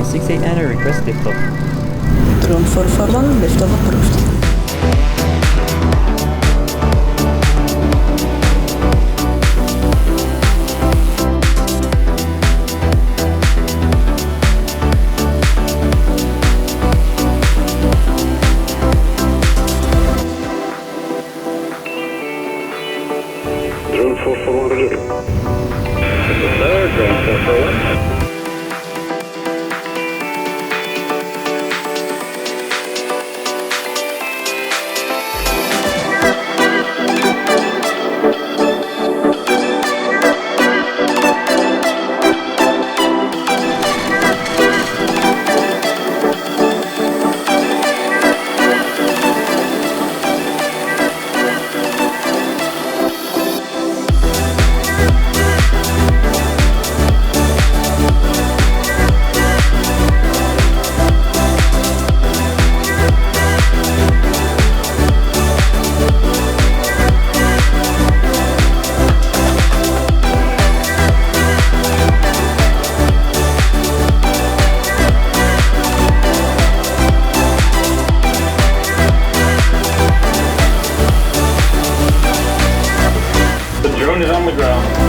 968 and request liftoff. Drone 441, liftoff approved. Drone 441 ready. Sir, drone 441. The drone is on the ground.